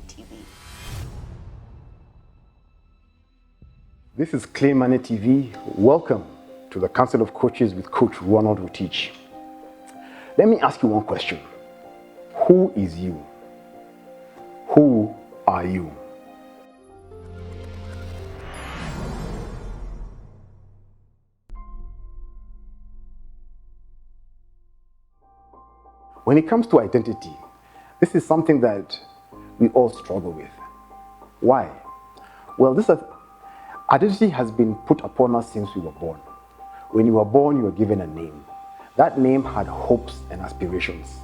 TV. This is Clean Money TV. Welcome to the Council of Coaches with Coach Ronald Rotich. Let me ask you one question. Who is you? Who are you? When it comes to identity, this is something that we all struggle with. Why? Well, identity has been put upon us since we were born. When you were born, you were given a name. That name had hopes and aspirations.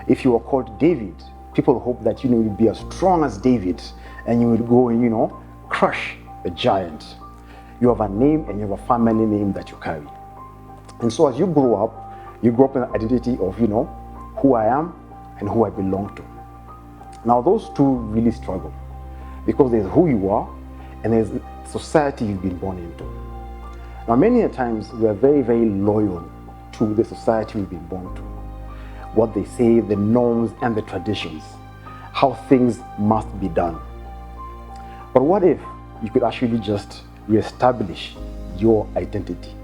If you were called David, people hoped that you'd be as strong as David and you would go and crush the giant. You have a name and you have a family name that you carry. And so as you grow up in an identity of who I am and who I belong to. Now those two really struggle because there's who you are and there's society you've been born into. Now many a times we are very, very loyal to the society we've been born to. What they say, the norms and the traditions, how things must be done. But what if you could actually just reestablish your identity?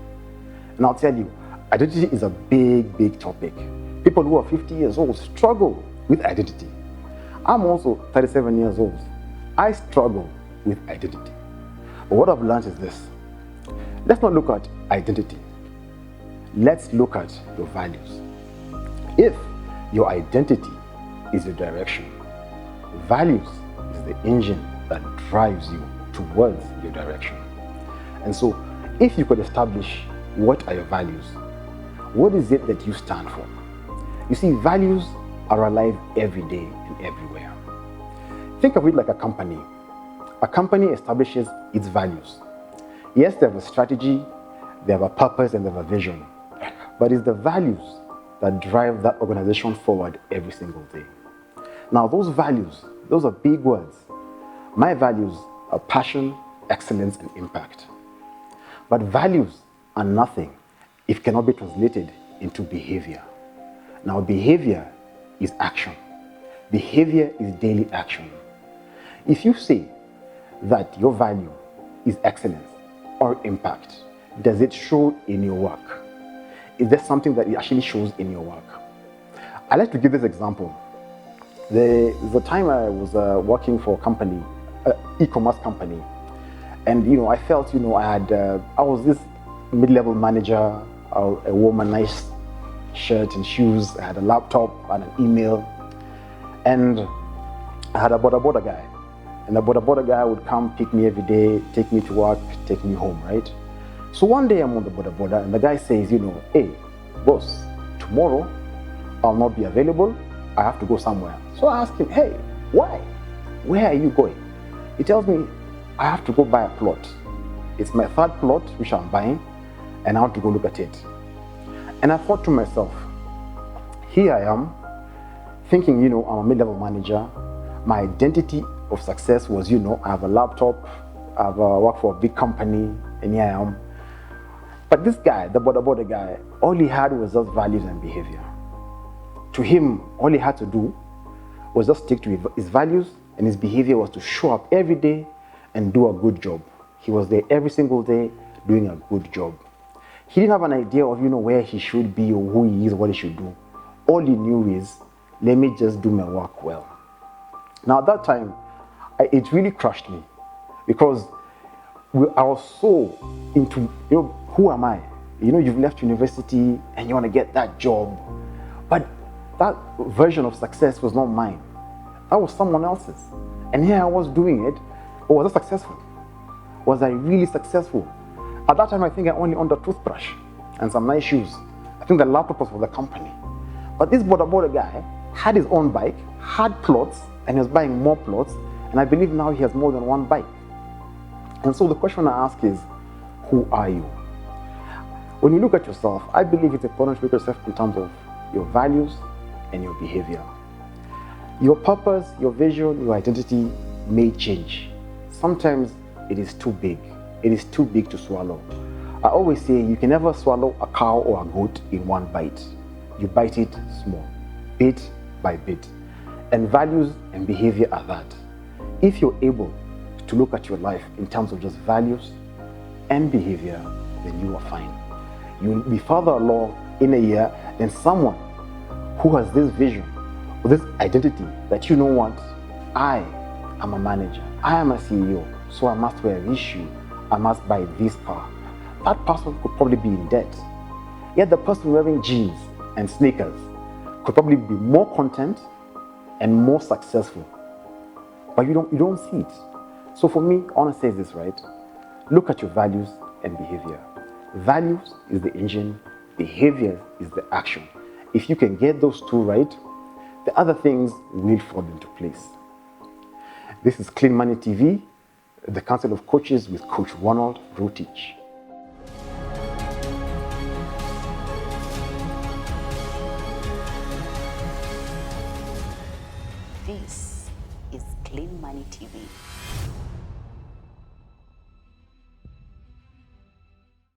And I'll tell you, identity is a big, big topic. People who are 50 years old struggle with identity. I'm also 37 years old. I struggle with identity. But what I've learned is this. Let's not look at identity. Let's look at your values. If your identity is your direction, values is the engine that drives you towards your direction. And so, if you could establish what are your values, what is it that you stand for? You see, values are alive every day and everywhere. Think of it like a company. A company establishes its values. Yes, they have a strategy, they have a purpose, and they have a vision. But it's the values that drive that organization forward every single day. Now, those values, those are big words. My values are passion, excellence, and impact. But values are nothing if it cannot be translated into behavior. Now, behavior is action. Behavior is daily action. If you say that your value is excellence or impact, does it show in your work? Is there something that it actually shows in your work? I like to give this example. The time I was working for a company, e-commerce company, and I felt I was this mid-level manager. I wore my nice shirt and shoes. I had a laptop, I had an email, and I had a border guy. And the border guy would come pick me every day, take me to work, take me home, right? So one day I'm on the border, and the guy says, hey, boss, tomorrow I'll not be available. I have to go somewhere. So I ask him, hey, why? Where are you going? He tells me, I have to go buy a plot. It's my third plot which I'm buying, and I want to go look at it. And I thought to myself, here I am, thinking, I'm a mid-level manager. My identity of success was, I have a laptop, I've worked for a big company, and here I am. But this guy, the border guy, all he had was just values and behavior. To him, all he had to do was just stick to his values, and his behavior was to show up every day and do a good job. He was there every single day doing a good job. He didn't have an idea of, where he should be or who he is, what he should do. All he knew is, let me just do my work well. Now at that time, it really crushed me because I was so into, who am I? You've left university and you want to get that job. But that version of success was not mine. That was someone else's. And here I was doing it. But was I successful? Was I really successful? At that time, I think I only owned a toothbrush and some nice shoes. I think the laptop was for the company. But this border guy had his own bike, had plots, and he was buying more plots. And I believe now he has more than one bike. And so the question I ask is, who are you? When you look at yourself, I believe it's important to look at yourself in terms of your values and your behavior. Your purpose, your vision, your identity may change. Sometimes it is too big. It is too big to swallow. I always say you can never swallow a cow or a goat in one bite. You bite it small, bit by bit. And values and behavior are that. if you're able to look at your life in terms of just values and behavior, then you are fine. You'll be further along in a year than someone who has this vision or this identity that, you know what, I am a manager, I am a CEO, so I must wear this shoe, I must buy this car. That person could probably be in debt. Yet the person wearing jeans and sneakers could probably be more content and more successful. But you don't see it. So for me, I want to say this, right? Look at your values and behavior. Values is the engine, behavior is the action. If you can get those two right, the other things will fall into place. This is Clean Money TV, the Council of Coaches with Coach Ronald Rotich. This is Clean Money TV.